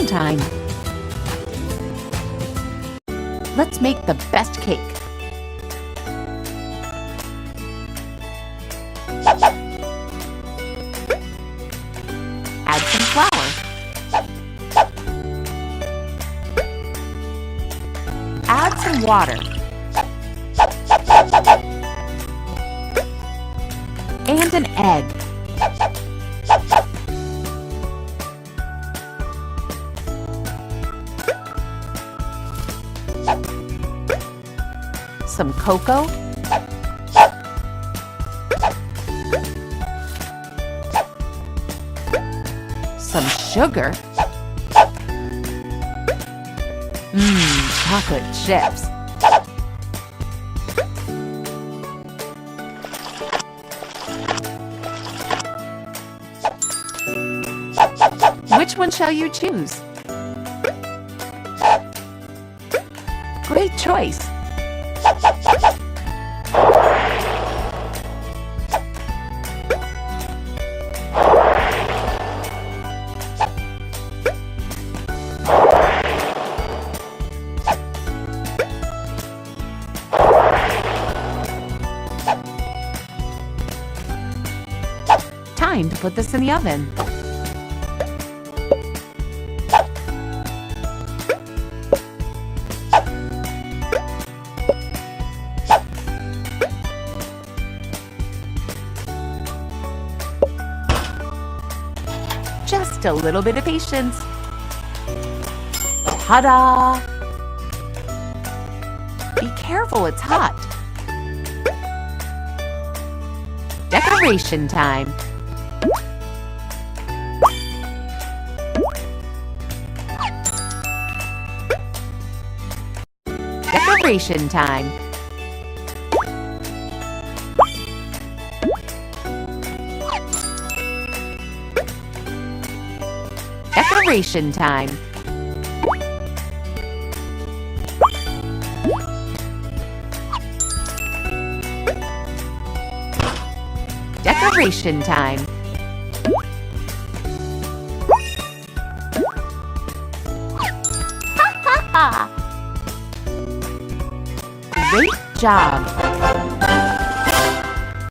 time. Let's make the best cake. Add some flour. Add some water. And an egg. Some cocoa. Some sugar. Chocolate chips. Which one shall you choose? Great choice! Time to put this in the oven. Just a little bit of patience. Ta-da! Be careful, it's hot. Decoration time. Decoration time. Decoration time. Decoration time. Ha ha ha! Great job!